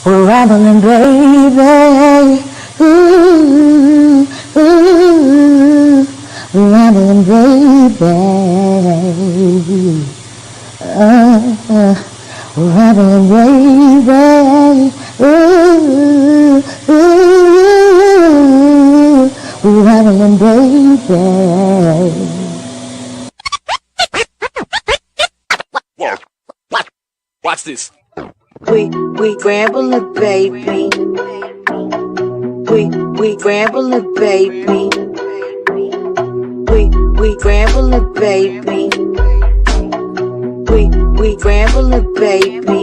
We're rambling, baby. Ooh, ooh, we're rambling, baby. We're rambling, baby. Ooh, ooh, we're rambling, baby. Watch this. We rambling, baby. We rambling, baby. We rambling, baby. We rambling, baby.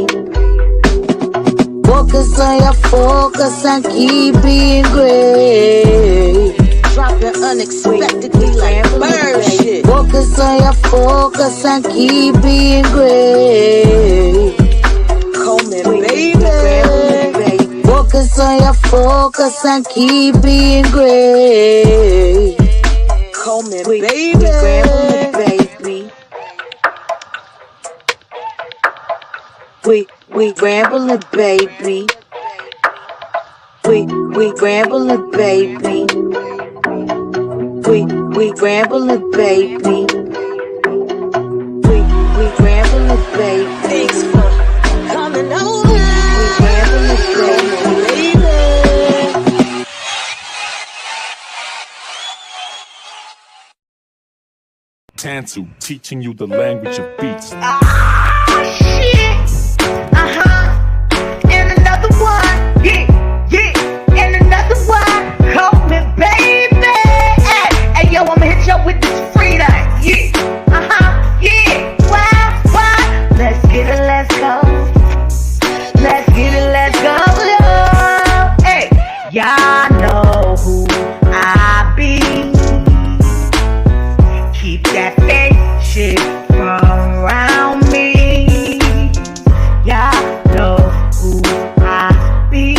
Focus on your focus and keep being great. Dropping unexpectedly like bird shit. Focus on your focus and keep being great. Call me baby. Focus on your focus and keep being great. Call me baby. We rambling, baby. We rambling, baby. We rambling, baby. We rambling, baby. Thanks for coming over. We rambling, baby. Tantu teaching you the language of beats. Shit. And another one. Yeah. And another one. Call me baby. Hey, yo, I'ma hit you with this freedom. Yeah. Why? Let's get it, let's go. Let's get it, let's go. Hey, y'all know who I be. Keep that fake shit from around me. Y'all know who I be.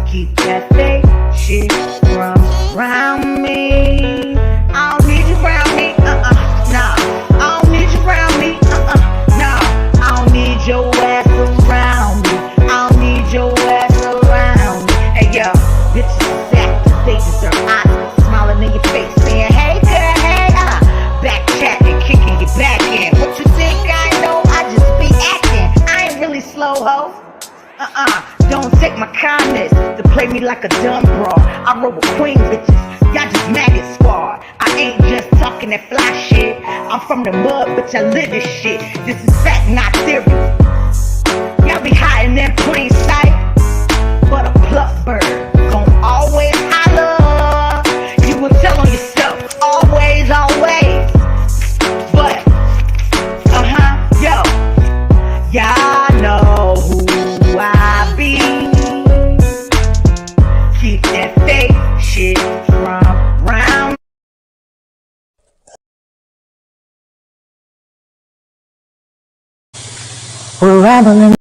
Keep that fake shit from around me. I don't need you around me. Nah. I don't need you around me. Nah. I don't need your ass around me. I don't need your ass around me. Hey yo, bitches acting, they deserve Oscars. Smiling in your face, saying, hey girl, hey, back chatting, kicking your back in. What you think I know? I just be acting. I ain't really slow, ho. Don't take my kindness to play me like a dumb broad. I roll with queen bitches, y'all just maggot squad. I ain't just talking that fly shit. I'm from the mud, bitch, I live this shit. This is fact, not theory. Y'all be hiding in plain sight, but a pluck bird gon' always holler. You will tell on yourself, always. But, yo, y'all know who I be. Keep that fake shit from round. We're rambling.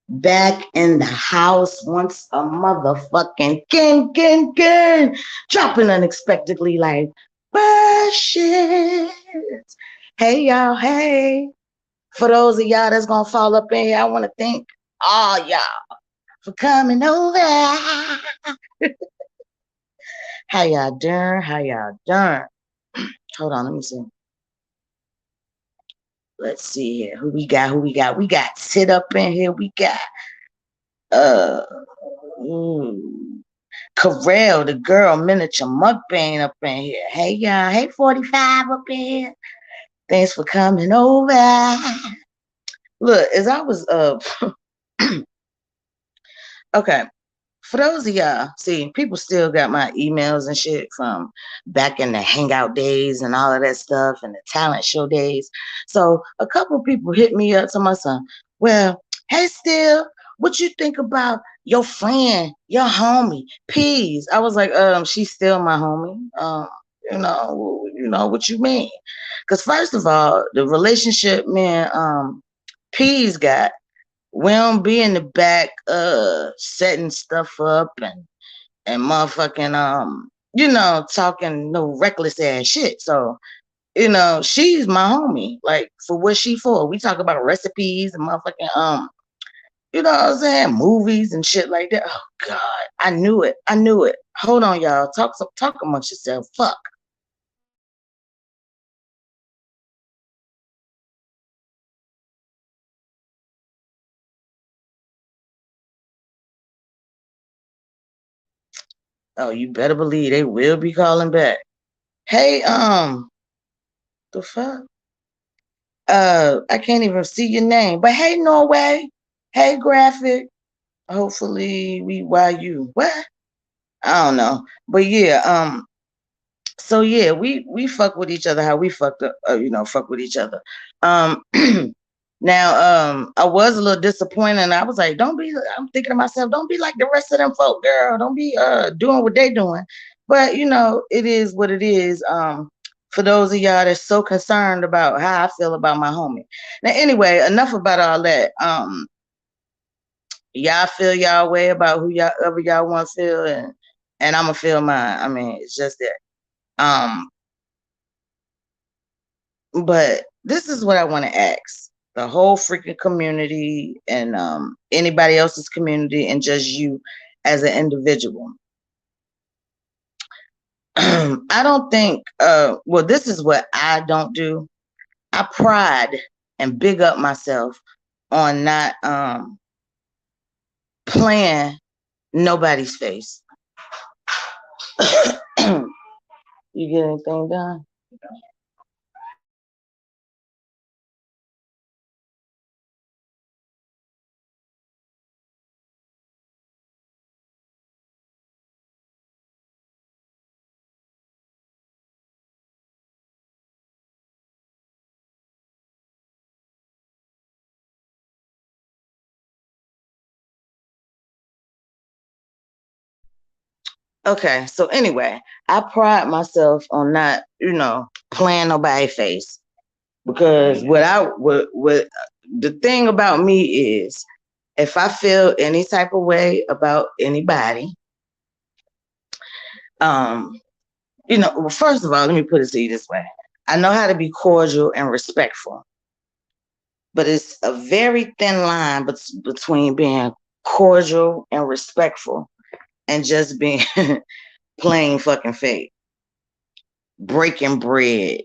Back in the house once a motherfucking gang. Dropping unexpectedly like bird shit. Hey y'all, hey. For those of y'all that's gonna fall up in here, I wanna thank all y'all for coming over. How y'all doing? Hold on, let me see. Let's see here. Who we got? We got Sit up in here. We got Carell, the girl miniature mukbang up in here. Hey y'all. Hey 45 up in here. Thanks for coming over. Look, as I was okay. For those of y'all, see, people still got my emails and shit from back in the hangout days and all of that stuff and the talent show days. So a couple people hit me up to my son. Well, hey, Still, what you think about your friend, your homie, Peas? I was like, she's still my homie. You know what you mean? Because first of all, the relationship, man, Peas got. We don't be in the back setting stuff up and and motherfucking talking no reckless ass shit. So, she's my homie. Like, for what she for. We talk about recipes and motherfucking you know what I'm saying, movies and shit like that. Oh God, I knew it. Hold on, y'all. Talk amongst yourself. Fuck. Oh, you better believe they will be calling back. Hey, the fuck? I can't even see your name. But hey, Norway. Hey, Graphic. Hopefully why you. What? I don't know. But yeah, so yeah, we fuck with each other how we fuck with each other. Um now I was a little disappointed and I was like, I'm thinking to myself, don't be like the rest of them folk, girl. Don't be doing what they doing. But it is what it is. For those of y'all that's so concerned about how I feel about my homie. Now anyway, enough about all that. Y'all feel y'all way about who y'all ever y'all want to feel, and I'ma feel mine. I mean, it's just that. But this is what I want to ask the whole freaking community and anybody else's community and just you as an individual. I don't think, well, this is what I don't do. I pride and big up myself on not playing nobody's face. You get anything done? Okay, so anyway, I pride myself on not, playing nobody's face. Because what the thing about me is, if I feel any type of way about anybody, well, first of all, let me put it to you this way. I know how to be cordial and respectful, but it's a very thin line between being cordial and respectful and just being plain fucking fake, breaking bread,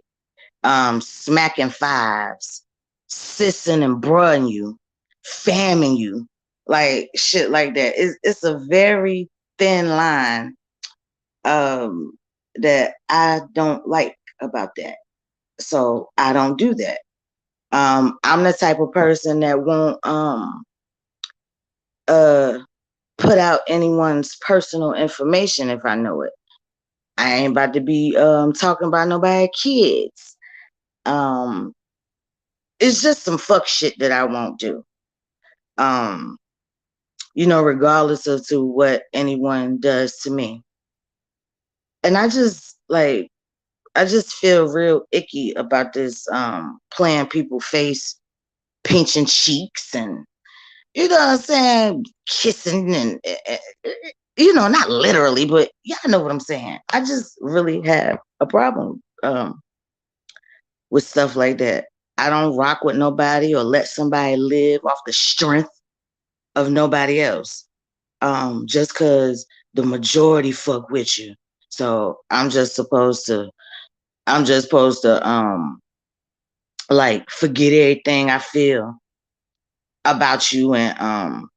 smacking fives, sissing and bruhing you, famming you, like shit like that. It's a very thin line that I don't like about that. So I don't do that. I'm the type of person that won't put out anyone's personal information if I know it. I ain't about to be talking about nobody's kids. It's just some fuck shit that I won't do. Regardless of to what anyone does to me. And I just feel real icky about this playing people face, pinching cheeks and you know what I'm saying, kissing and not literally, but y'all know what I'm saying. I just really have a problem with stuff like that. I don't rock with nobody or let somebody live off the strength of nobody else. Just because the majority fuck with you. So I'm just supposed to like forget everything I feel about you and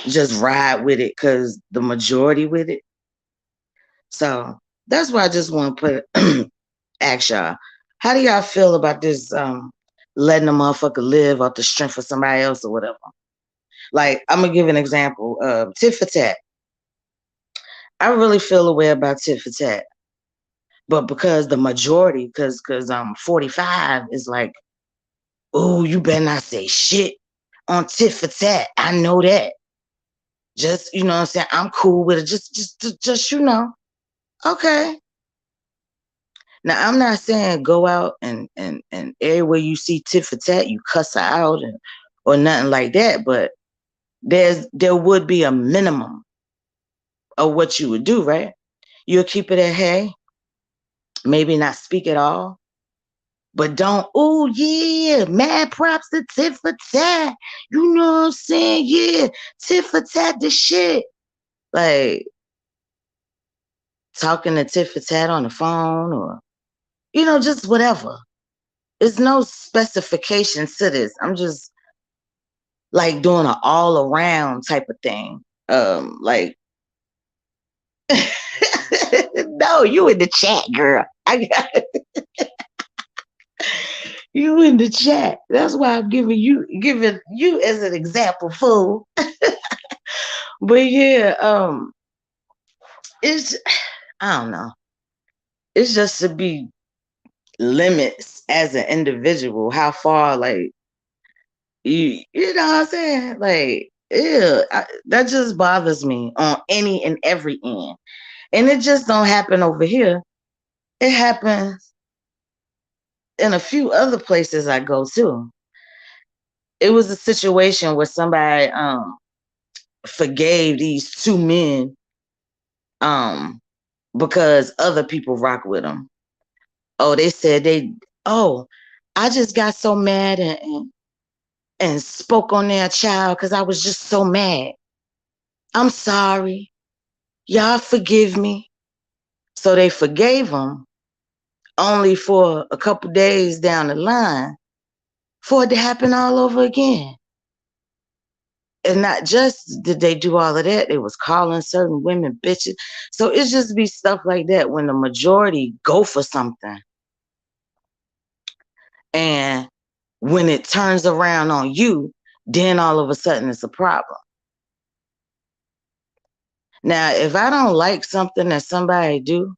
just ride with it because the majority with it. So that's why I just want to put ask y'all, how do y'all feel about this letting a motherfucker live off the strength of somebody else or whatever? Like, I'm gonna give an example. Tit for tat. I really feel a way about tit for tat. But because the majority, because 45 is like, oh, you better not say shit on tit for tat. I know that. Just, you know what I'm saying? I'm cool with it. Just Okay. Now I'm not saying go out and everywhere you see tit for tat, you cuss her out or nothing like that, but there would be a minimum of what you would do, right? You'll keep it at hey, maybe not speak at all, but don't, oh yeah, mad props to tit for tat. You know what I'm saying? Yeah, tit for tat the shit. Like talking to tit for tat on the phone or, just whatever. There's no specifications to this. I'm just like doing an all around type of thing. Like, no, you in the chat, girl. I got you in the chat. That's why I'm giving you as an example, fool. But yeah, it's I don't know. It's just to be limits as an individual. How far, like you know what I'm saying? Like, yeah, that just bothers me on any and every end. And it just don't happen over here. It happens in a few other places I go to. It was a situation where somebody forgave these two men um because other people rock with them. Oh, they said I just got so mad and spoke on their child because I was just so mad. I'm sorry. Y'all forgive me. So they forgave him only for a couple days down the line for it to happen all over again. And not just did they do all of that, they was calling certain women bitches. So it's just be stuff like that when the majority go for something. And when it turns around on you, then all of a sudden it's a problem. Now, if I don't like something that somebody do,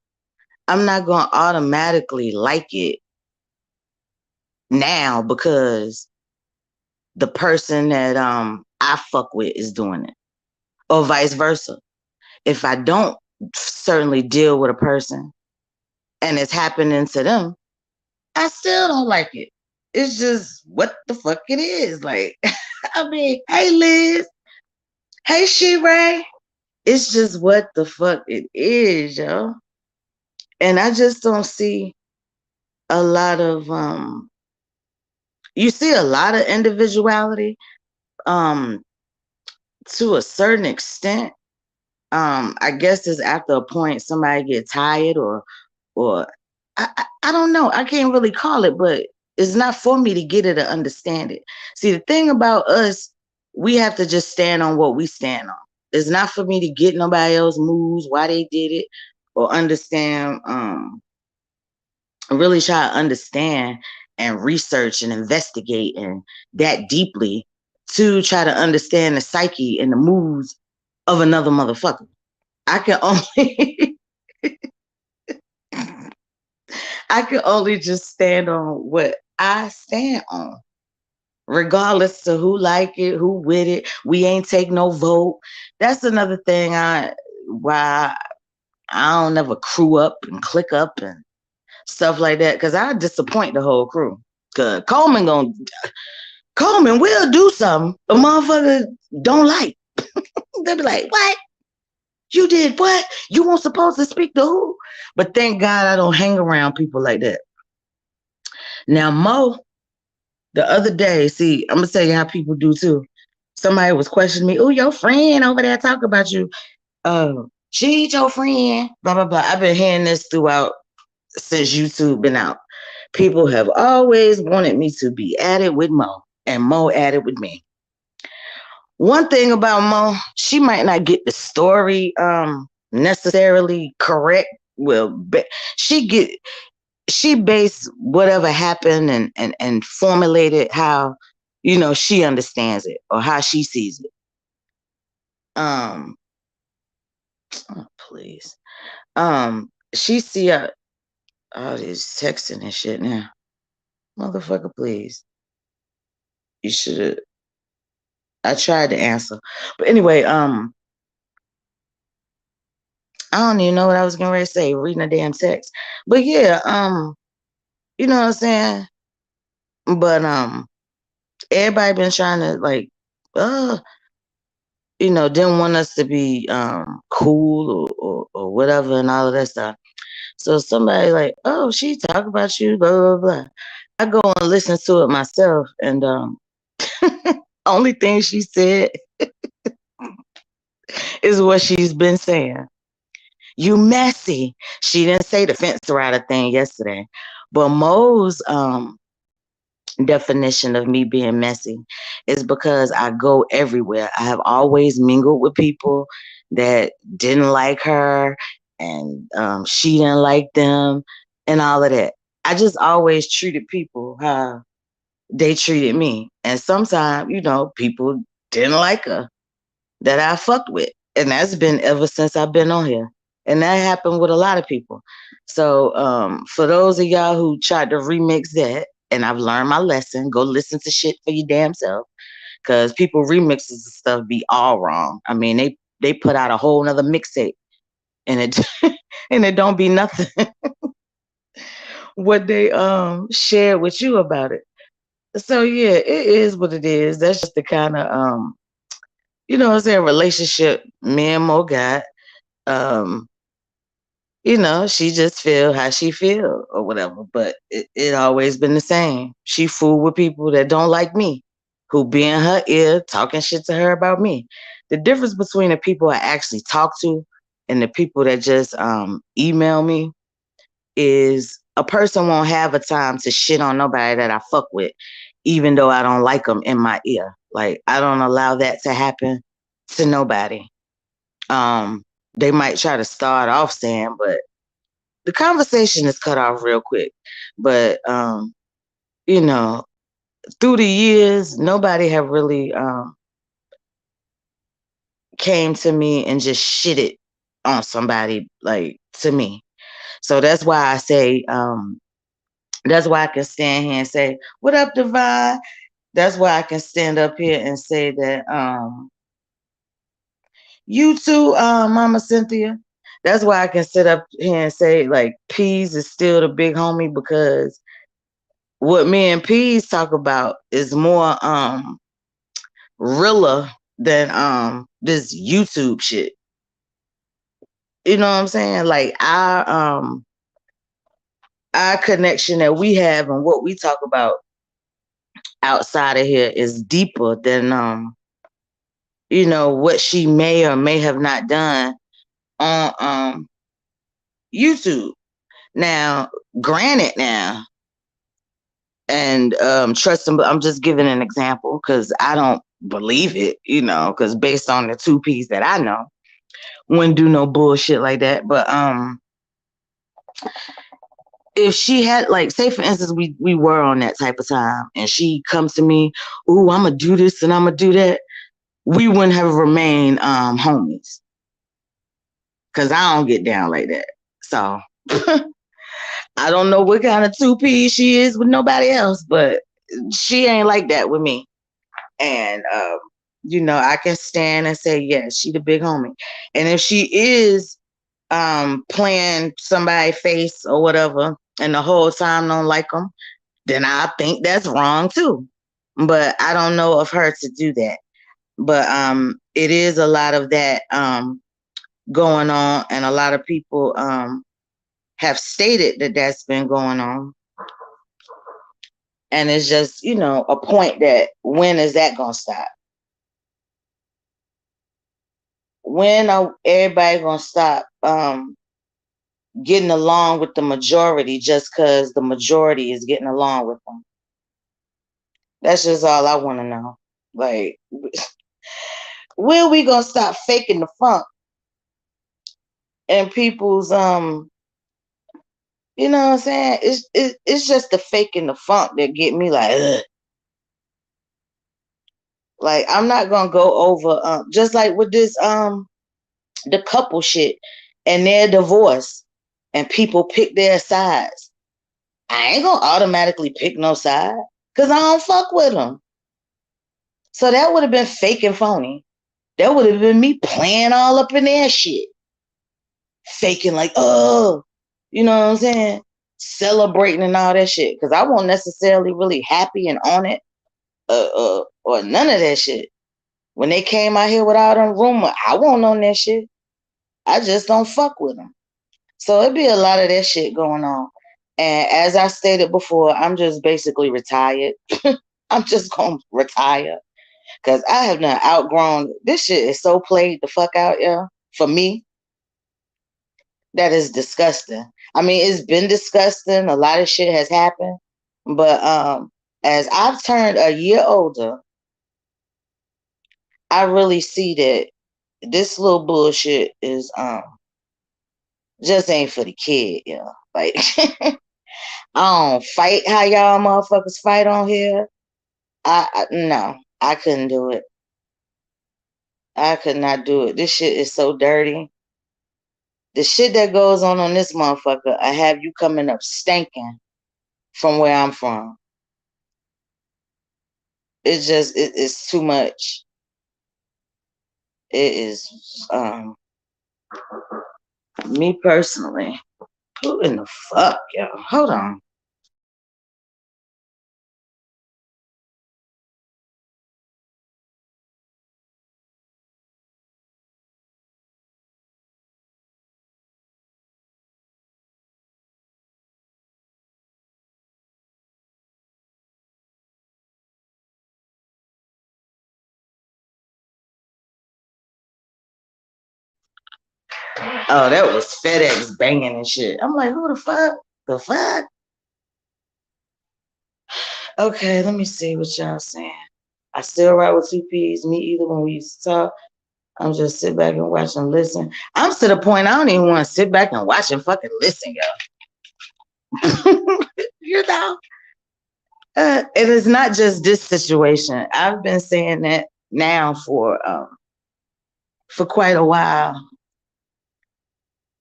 I'm not going to automatically like it now because the person that I fuck with is doing it, or vice versa. If I don't certainly deal with a person and it's happening to them, I still don't like it. It's just what the fuck it is. Like, I mean, hey Liz, hey She Ray. It's just what the fuck it is, yo. And I just don't see a lot of you see a lot of individuality um to a certain extent. I guess it's after a point somebody get tired or I don't know. I can't really call it, but it's not for me to get it or understand it. See, the thing about us, we have to just stand on what we stand on. It's not for me to get nobody else moves, why they did it, or understand, really try to understand and research and investigate and that deeply to try to understand the psyche and the moves of another motherfucker. I can only I can only just stand on what I stand on, regardless to who like it, who with it. We ain't take no vote. That's another thing why I don't ever crew up and click up and stuff like that, because I disappoint the whole crew. Cause Coleman will do something a motherfucker don't like. They'll be like, what? You did what? You weren't supposed to speak to who? But thank God I don't hang around people like that. Now, Mo, the other day, see, I'm going to tell you how people do too. Somebody was questioning me, oh, your friend over there talk about you. She ain't your friend, blah, blah, blah. I've been hearing this throughout since YouTube been out. People have always wanted me to be at it with Mo, and Mo at it with me. One thing about Mo, she might not get the story necessarily correct. Well, she based whatever happened and formulated how she understands it or how she sees it. Oh, please. She see all this texting and shit now. Motherfucker, please. You should have. I tried to answer, but anyway, I don't even know what I was going to say. Reading a damn text, but yeah, you know what I'm saying. But everybody been trying to like, didn't want us to be cool or whatever and all of that stuff. So somebody like, oh, she talk about you, blah, blah, blah. I go and listen to it myself, and only thing she said is what she's been saying. You messy. She didn't say the fence rider thing yesterday. But Mo's definition of me being messy is because I go everywhere. I have always mingled with people that didn't like her, and she didn't like them and all of that. I just always treated people how they treated me. And sometimes, people didn't like her that I fucked with. And that's been ever since I've been on here. And that happened with a lot of people. So for those of y'all who tried to remix that, and I've learned my lesson, go listen to shit for your damn self. Cause people remixes and stuff be all wrong. I mean, they put out a whole nother mixtape and it and it don't be nothing what they shared with you about it. So yeah, it is what it is. That's just the kind of I'm saying, relationship me and Mo got. She just feel how she feel or whatever, but it always been the same. She fool with people that don't like me, who be in her ear talking shit to her about me. The difference between the people I actually talk to and the people that just email me is a person won't have a time to shit on nobody that I fuck with, even though I don't like them in my ear. Like, I don't allow that to happen to nobody. They might try to start off saying, but the conversation is cut off real quick. But through the years, nobody have really came to me and just shitted on somebody like to me. So that's why I say, that's why I can stand here and say, what up, Divine? That's why I can stand up here and say that you too, Mama Cynthia. That's why I can sit up here and say, like, Peas is still the big homie, because what me and Peas talk about is more realer than this YouTube shit. You know what I'm saying? Like, our connection that we have and what we talk about outside of here is deeper than what she may or may have not done on YouTube. Now, granted, and trust them, but I'm just giving an example because I don't believe it, because based on the 2 Ps that I know, wouldn't do no bullshit like that. But if she had, like, say for instance, we were on that type of time, and she comes to me, ooh, I'm gonna do this and I'm gonna do that, we wouldn't have remained homies, because I don't get down like that. So I don't know what kind of 2P she is with nobody else, but she ain't like that with me. And I can stand and say, yes, she the big homie. And if she is playing somebody's face or whatever, and the whole time don't like them, then I think that's wrong too. But I don't know of her to do that. But it is a lot of that going on, and a lot of people have stated that that's been going on. And it's just, a point that, when is that going to stop? When are everybody going to stop getting along with the majority just because the majority is getting along with them? That's just all I want to know. Like, when we going to stop faking the funk and people's, you know what I'm saying? It's just the faking the funk that get me like, ugh. Like, I'm not going to go over, just like with this, the couple shit and their divorce, and people pick their sides. I ain't gonna automatically pick no side because I don't fuck with them. So that would have been fake and phony. That would have been me playing all up in their shit. Faking like, oh, you know what I'm saying? Celebrating and all that shit. Because I won't necessarily really happy and on it or none of that shit. When they came out here with all them rumors, I wasn't on that shit. I just don't fuck with them. So it be a lot of that shit going on. And as I stated before, I'm just basically retired. I'm just gonna retire because I have not outgrown this shit. Is so played the fuck out, yeah. For me, that is disgusting. I mean, it's been disgusting. A lot of shit has happened, but as I've turned a year older, I really see that this little bullshit is just ain't for the kid, yeah. Like I don't fight how y'all motherfuckers fight on here. I no, I couldn't do it. I could not do it. This shit is so dirty. The shit that goes on this motherfucker, I have you coming up stinking from where I'm from. It's just it's too much. It is me personally. Who in the fuck, yo? Hold on. Oh, that was FedEx banging and shit. I'm like, who the fuck? The fuck? Okay, let me see what y'all saying. I still ride with two P's. Me either when we used to talk. I'm just sit back and watch and listen. I'm to the point I don't even want to sit back and watch and fucking listen, yo. You know? It is not just this situation. I've been saying that now for quite a while.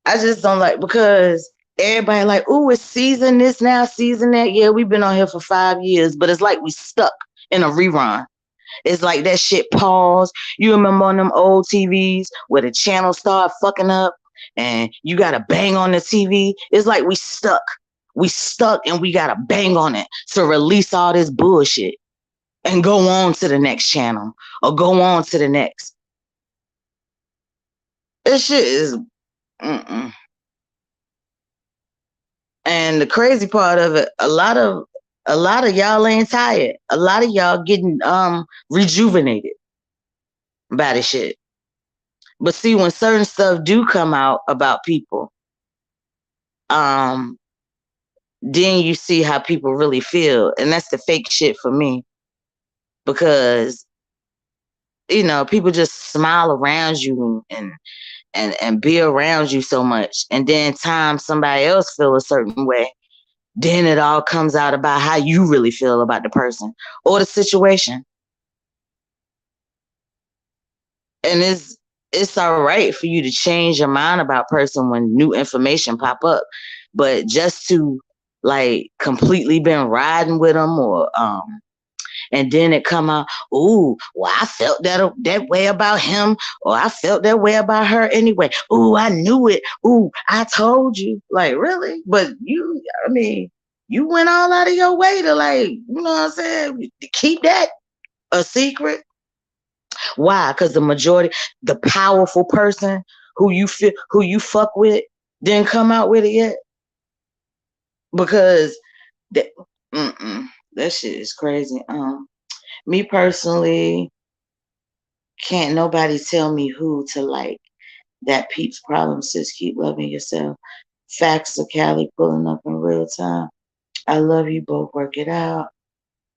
I just don't like because everybody like, oh, it's season this now, season that. Yeah, we've been on here for 5 years, but it's like we stuck in a rerun. It's like that shit paused. You remember on them old TVs where the channel started fucking up and you gotta bang on the TV? It's like we stuck. We stuck and we gotta bang on it to release all this bullshit and go on to the next channel or go on to the next. This shit is mm-mm. And the crazy part of it, a lot of y'all ain't tired. A lot of y'all getting rejuvenated by this shit. But see, when certain stuff do come out about people, then you see how people really feel. And that's the fake shit for me. Because, you know, people just smile around you and be around you so much. And then time somebody else feel a certain way. Then it all comes out about how you really feel about the person or the situation. And it's all right for you to change your mind about person when new information pop up, but just to like completely been riding with them or and then it come out, ooh, well, I felt that way about him, or I felt that way about her anyway. Ooh, I knew it. Ooh, I told you. Like, really? But you, I mean, you went all out of your way to like, you know what I'm saying? Keep that a secret. Why? Because the majority, the powerful person who you fuck with, didn't come out with it yet. Because that, that shit is crazy. Me personally, can't nobody tell me who to like. That Pete's problem, sis. Keep loving yourself. Facts of Cali pulling up in real time. I love you both. Work it out.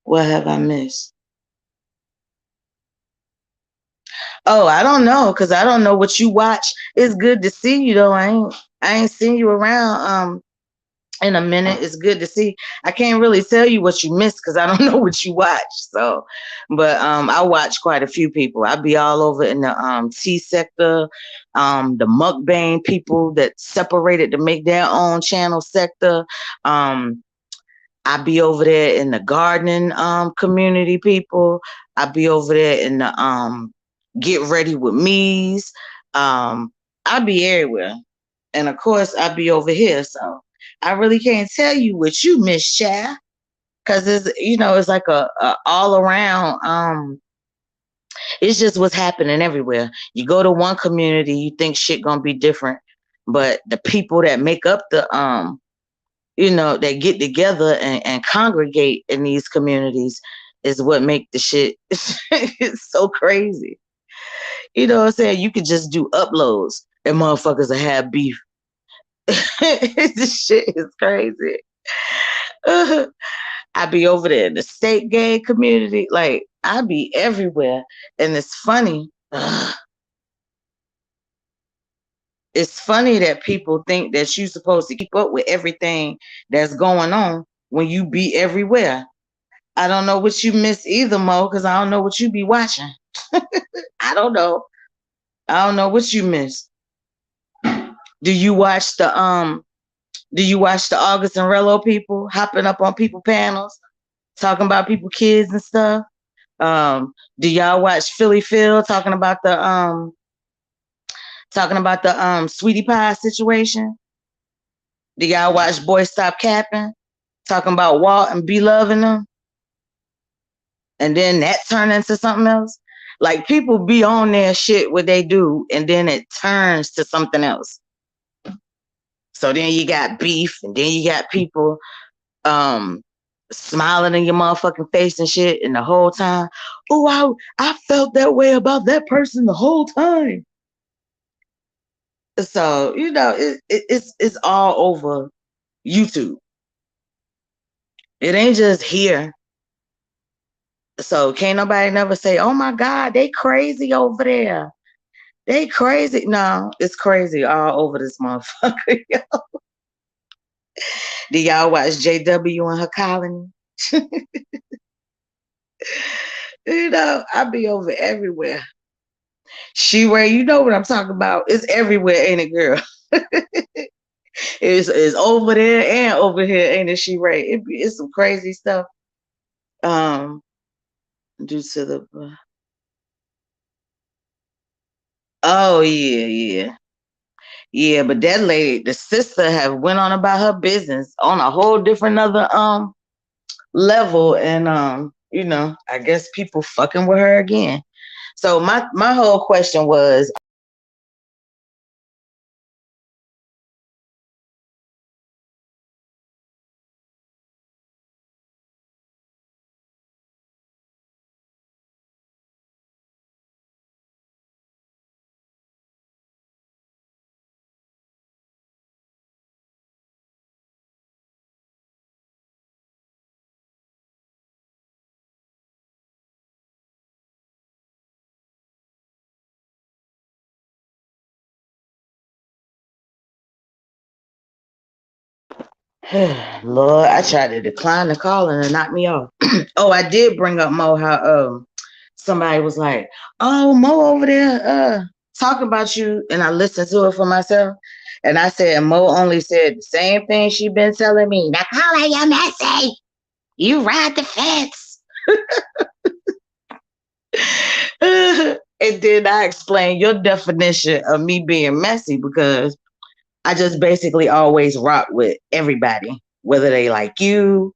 What have I missed? Oh, I don't know, cause I don't know what you watch. It's good to see you though. I ain't seen you around in a minute. It's good to see. I can't really tell you what you missed because I don't know what you watch. So, but I watch quite a few people. I be all over in the T sector, the mukbang people that separated to make their own channel sector. I be over there in the gardening community people. I be over there in the get ready with me's. I be everywhere. And of course I be over here. So I really can't tell you what you miss, Cause it's, you know, it's like a all around It's just what's happening everywhere. You go to one community, you think shit gonna be different, but the people that make up the that get together and congregate in these communities is what make the shit it's so crazy. You know what I'm saying? You could just do uploads and motherfuckers will have beef. This shit is crazy. I be over there in the state gay community. Like, I be everywhere. And it's funny. It's funny that people think that you're supposed to keep up with everything that's going on when you be everywhere. I don't know what you miss either, Mo, because I don't know what you be watching. I don't know. I don't know what you miss. Do you watch the August and Rello people hopping up on people panels, talking about people kids and stuff? Do y'all watch Philly Phil talking about the Sweetie Pie situation? Do y'all watch Boy Stop Capping? Talking about Walt and be loving them? And then that turned into something else? Like, people be on their shit what they do, and then it turns to something else. So then you got beef, and then you got people smiling in your motherfucking face and shit, and the whole time, oh, I felt that way about that person the whole time. So, it's all over YouTube. It ain't just here. So can't nobody never say, oh my God, they crazy over there. They crazy. No, it's crazy all over this motherfucker. Do y'all watch JW and her colony? I be over everywhere. She-Ray, you know what I'm talking about. It's everywhere, ain't it, girl? It's over there and over here, ain't it, She-Ray? It's some crazy stuff. Due to the oh yeah, but that lady, the sister, have went on about her business on a whole different other level, and I guess people fucking with her again. So my whole question was, Lord, I tried to decline the call and it knocked me off. Oh, I did bring up Mo how somebody was like, oh, Mo over there talking about you, and I listened to it for myself. And I said, Mo only said the same thing she been telling me. Now call her your messy. You ride the fence. And then I explained your definition of me being messy, because I just basically always rock with everybody, whether they like you,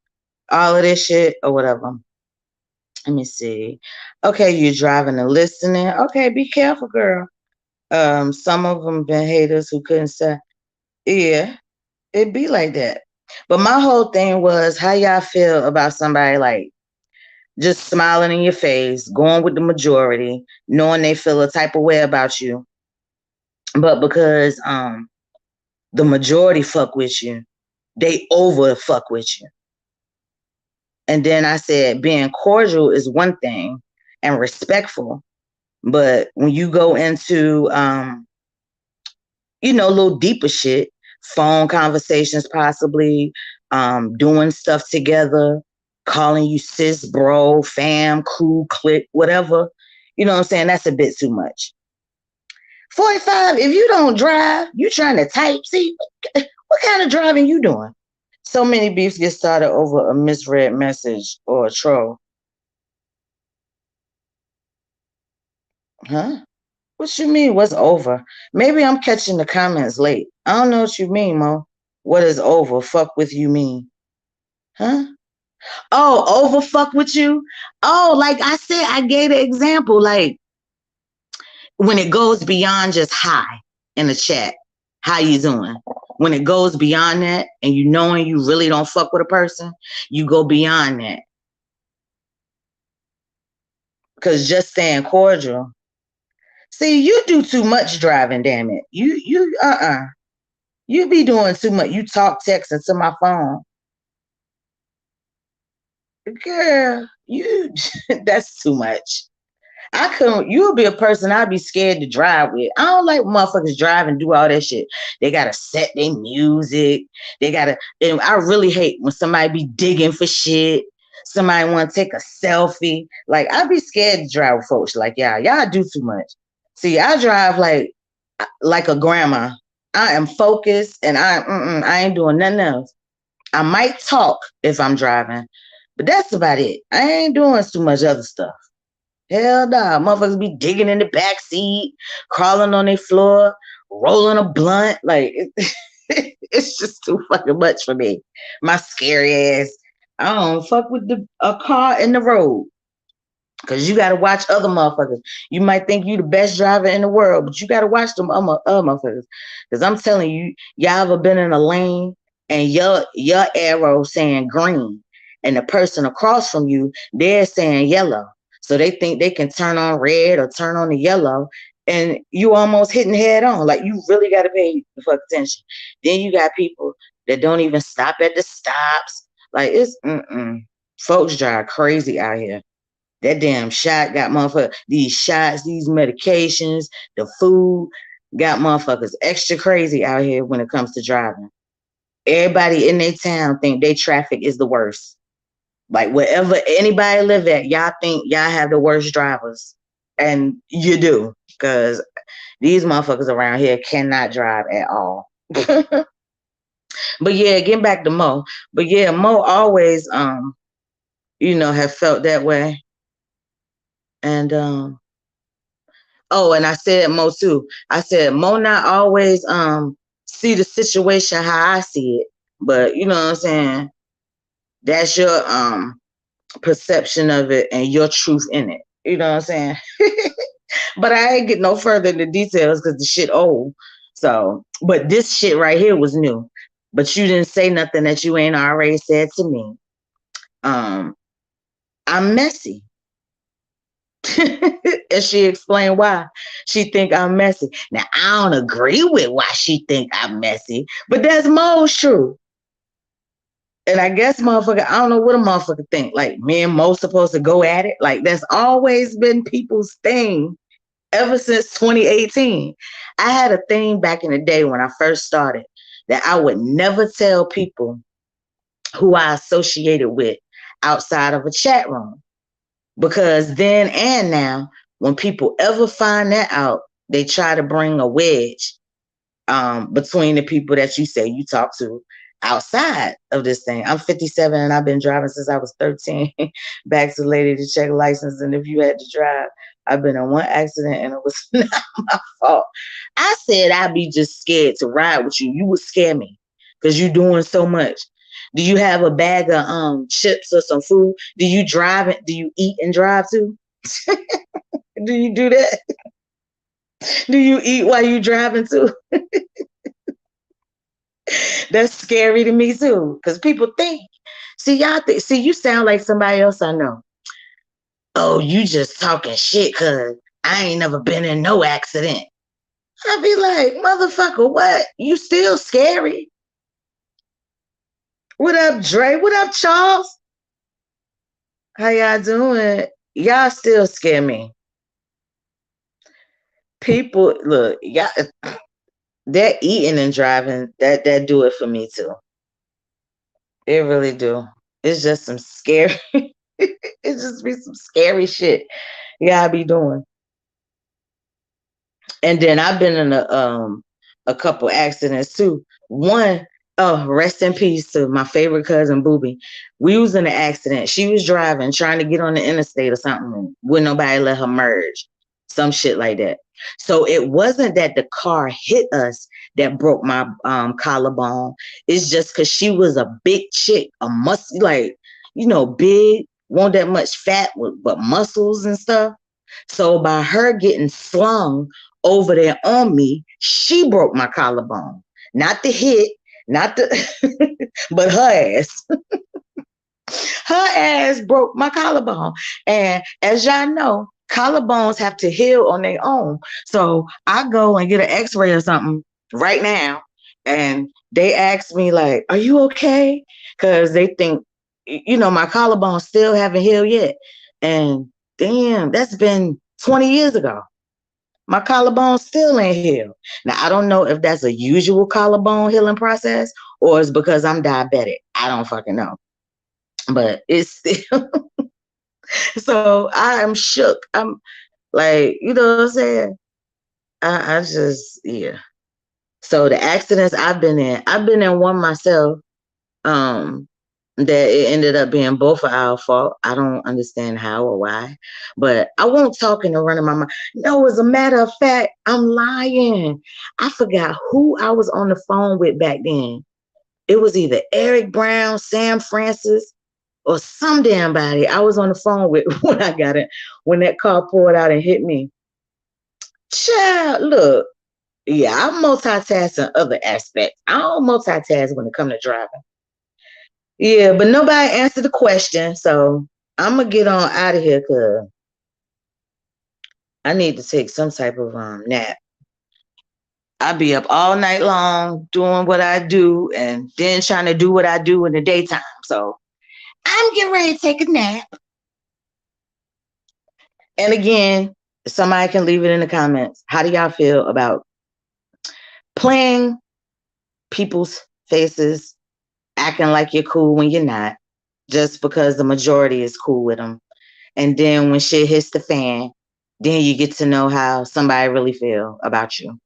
all of this shit, or whatever. Let me see. Okay, you're driving and listening. Okay, be careful, girl. Some of them been haters who couldn't say, yeah, it be like that. But my whole thing was, how y'all feel about somebody like just smiling in your face, going with the majority, knowing they feel a type of way about you, but because the majority fuck with you, they over fuck with you. And then I said, being cordial is one thing and respectful, but when you go into a little deeper shit, phone conversations possibly, doing stuff together, calling you sis, bro, fam, crew, clique, whatever, you know what I'm saying? That's a bit too much. 45, if you don't drive, you trying to type. See, what kind of driving you doing? So many beefs get started over a misread message or a troll. Huh? What you mean, what's over? Maybe I'm catching the comments late. I don't know what you mean, Mo. What is over? Fuck with you mean? Huh? Oh, over fuck with you? Oh, like I said, I gave an example. Like, when it goes beyond just hi in the chat, how you doing? When it goes beyond that and you knowing you really don't fuck with a person, you go beyond that. Because just saying cordial. See, you do too much driving, damn it. You be doing too much. You talk texting to my phone. Girl, you that's too much. I couldn't. You would be a person I'd be scared to drive with. I don't like motherfuckers drive and do all that shit. They gotta set their music. They gotta. And I really hate when somebody be digging for shit. Somebody want to take a selfie. Like I'd be scared to drive with folks. Like y'all do too much. See, I drive like a grandma. I am focused and I ain't doing nothing else. I might talk if I'm driving, but that's about it. I ain't doing too much other stuff. Hell nah, motherfuckers be digging in the back seat, crawling on their floor, rolling a blunt. Like it's just too fucking much for me. My scary ass. I don't fuck with a car in the road. Cause you gotta watch other motherfuckers. You might think you the best driver in the world, but you gotta watch them other motherfuckers. Cause I'm telling you, y'all ever been in a lane and your arrow saying green, and the person across from you, they're saying yellow. So they think they can turn on red or turn on the yellow, and you almost hitting head on. Like you really gotta pay the fuck attention. Then you got people that don't even stop at the stops. Like it's folks drive crazy out here. That damn shot got motherfuckers, these shots, these medications, the food got motherfuckers extra crazy out here when it comes to driving. Everybody in their town think their traffic is the worst. Like wherever anybody live at, y'all think y'all have the worst drivers. And you do. Because these motherfuckers around here cannot drive at all. But yeah, getting back to Mo. But yeah, Mo always have felt that way. And and I said Mo too. I said Mo not always see the situation how I see it, but you know what I'm saying. That's your perception of it and your truth in it. You know what I'm saying. But I ain't get no further in the details because the shit old. So, but this shit right here was new. But you didn't say nothing that you ain't already said to me. I'm messy. And she explained why she think I'm messy. Now I don't agree with why she think I'm messy, but that's Mo's true. And I guess motherfucker, I don't know what a motherfucker think. Like me and Mo supposed to go at it. Like that's always been people's thing ever since 2018. I had a thing back in the day when I first started that I would never tell people who I associated with outside of a chat room. Because then and now, when people ever find that out, they try to bring a wedge between the people that you say you talk to outside of this thing. I'm 57 and I've been driving since I was 13. Back to the lady to check license. And if you had to drive, I've been in one accident and it was not my fault. I said I'd be just scared to ride with you. You would scare me because you're doing so much. Do you have a bag of chips or some food? Do you drive it? Do you eat and drive too? Do you do that? Do you eat while you driving too? That's scary to me too. Because people think, see, you sound like somebody else I know. Oh, you just talking shit because I ain't never been in no accident. I'd be like, motherfucker, what? You still scary. What up, Dre? What up, Charles? How y'all doing? Y'all still scare me. People, look, y'all, they're eating and driving. That do it for me too. It really do. It's just some scary. It just be some scary shit y'all be doing. And then I've been in a couple accidents too. One, oh, rest in peace to my favorite cousin Booby. We was in an accident. She was driving, trying to get on the interstate or something. Wouldn't nobody let her merge. Some shit like that. So it wasn't that the car hit us that broke my collarbone. It's just because she was a big chick, a muscle, like, big, won't that much fat, but muscles and stuff. So by her getting slung over there on me, she broke my collarbone. Not the hit, not the, but her ass. Her ass broke my collarbone. And as y'all know, collarbones have to heal on their own. So I go and get an x-ray or something right now. And they ask me like, are you okay? Because they think, my collarbone still haven't healed yet. And damn, that's been 20 years ago. My collarbone still ain't healed. Now, I don't know if that's a usual collarbone healing process or it's because I'm diabetic. I don't fucking know. But it's still, so I am shook. I'm like, you know what I'm saying? I just, yeah. So the accidents I've been in one myself, that it ended up being both of our fault. I don't understand how or why, but I won't talk in the run of my mind. No, as a matter of fact, I'm lying. I forgot who I was on the phone with back then. It was either Eric Brown, Sam Francis, or some damn body I was on the phone with when I got it, when that car poured out and hit me. Child, look, yeah, I'm multitask in other aspects. I don't multitask when it comes to driving. Yeah, but nobody answered the question, so I'm gonna get on out of here because I need to take some type of nap. I be up all night long doing what I do and then trying to do what I do in the daytime. So I'm getting ready to take a nap. And again, somebody can leave it in the comments. How do y'all feel about playing people's faces, acting like you're cool when you're not, just because the majority is cool with them? And then when shit hits the fan, then you get to know how somebody really feel about you.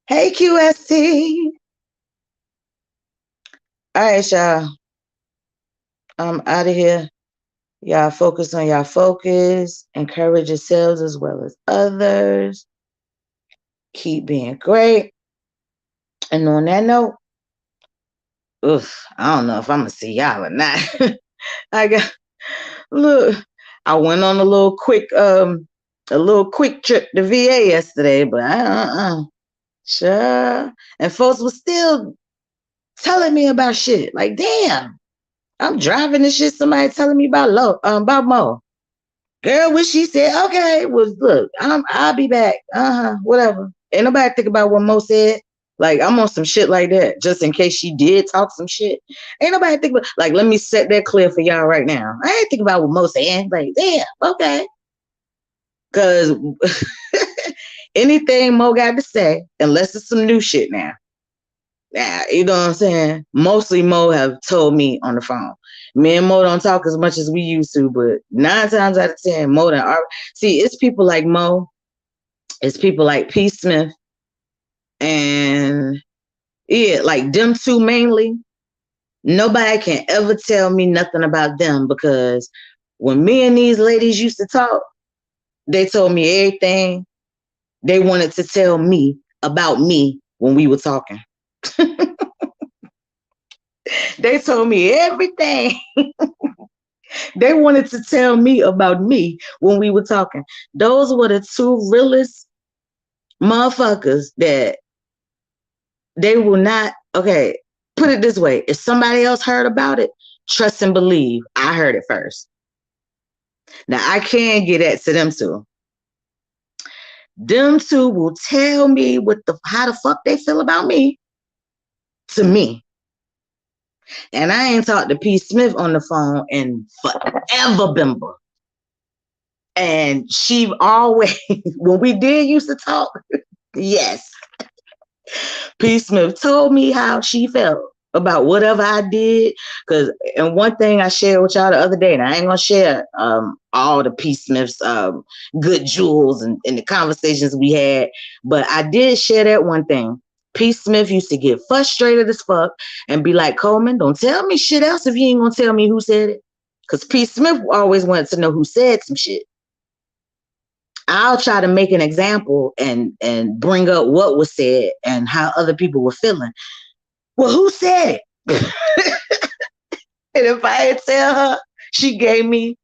Hey, QST. All right, y'all. I'm out of here. Y'all focus on y'all focus. Encourage yourselves as well as others. Keep being great. And on that note, I don't know if I'm gonna see y'all or not. Look, I went on a little quick trip to VA yesterday, but sure. And folks was still telling me about shit. Like, damn, I'm driving this shit. Somebody telling me about Mo. Girl, when she said, okay, well, look, I'll be back. Whatever. Ain't nobody think about what Mo said. Like, I'm on some shit like that, just in case she did talk some shit. Ain't nobody think about, like, let me set that clear for y'all right now. I ain't think about what Mo said. Like, damn, okay. Because anything Mo got to say, unless it's some new shit now. Now, you know what I'm saying? Mostly Mo have told me on the phone. Me and Mo don't talk as much as we used to, but 9 times out of 10, Mo done. See, it's people like Mo, it's people like P. Smith, and yeah, like them two mainly. Nobody can ever tell me nothing about them because when me and these ladies used to talk, they told me everything they wanted to tell me about me when we were talking. They told me everything they wanted to tell me about me when we were talking. Those were the two realest motherfuckers that they will not. Okay, put it this way. If somebody else heard about it, trust and believe I heard it first. Now, I can get that to them two. Them two will tell me how the fuck they feel about me to me. And I ain't talked to P. Smith on the phone in forever, Bimba. And she always, when we did used to talk, yes, P. Smith told me how she felt about whatever I did. And one thing I shared with y'all the other day, and I ain't gonna share all the P. Smith's good jewels and the conversations we had, but I did share that one thing. P. Smith used to get frustrated as fuck and be like, Coleman, don't tell me shit else if you ain't gonna tell me who said it. Because P. Smith always wanted to know who said some shit. I'll try to make an example and bring up what was said and how other people were feeling. Well, who said it? And if I tell her, she gave me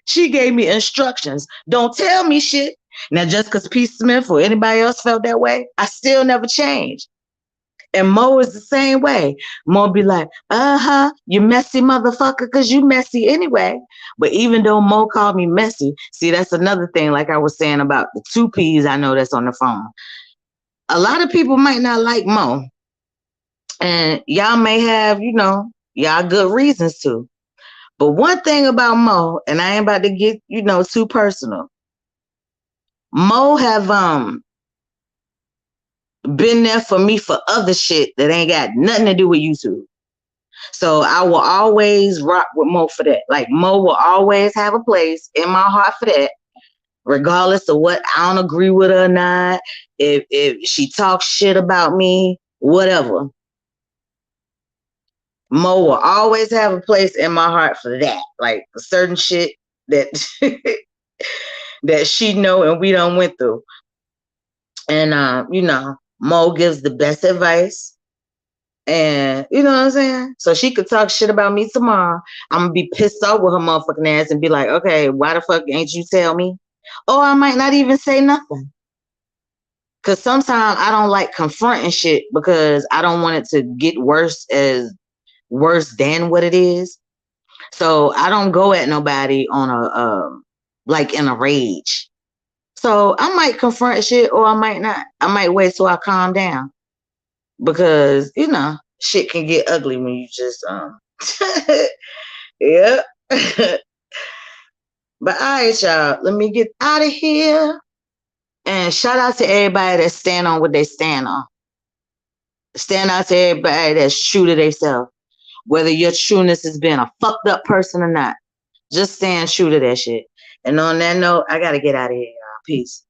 She gave me instructions. Don't tell me shit. Now, just because P. Smith or anybody else felt that way, I still never changed. And Mo is the same way. Mo be like, you messy motherfucker, because you messy anyway. But even though Mo called me messy, see, that's another thing, like I was saying about the two P's I know that's on the phone. A lot of people might not like Mo. And y'all may have, y'all good reasons to. But one thing about Mo, and I ain't about to get, too personal. Mo have been there for me for other shit that ain't got nothing to do with YouTube. So I will always rock with Mo for that. Like Mo will always have a place in my heart for that, regardless of what I don't agree with her or not. If she talks shit about me, whatever. Mo will always have a place in my heart for that. Like certain shit that that she know and we done went through. And Mo gives the best advice. And you know what I'm saying? So she could talk shit about me tomorrow. I'm gonna be pissed off with her motherfucking ass and be like, okay, why the fuck ain't you tell me? Or I might not even say nothing. Cause sometimes I don't like confronting shit because I don't want it to get worse than what it is. So I don't go at nobody on a like in a rage. So I might confront shit or I might not. I might wait till I calm down. Because, shit can get ugly when you just yeah. But all right, y'all, let me get out of here. And shout out to everybody that stand on what they stand on. Stand out to everybody that's true to themselves. Whether your trueness has been a fucked up person or not. Just stand true to that shit. And on that note, I gotta get out of here, y'all. Peace.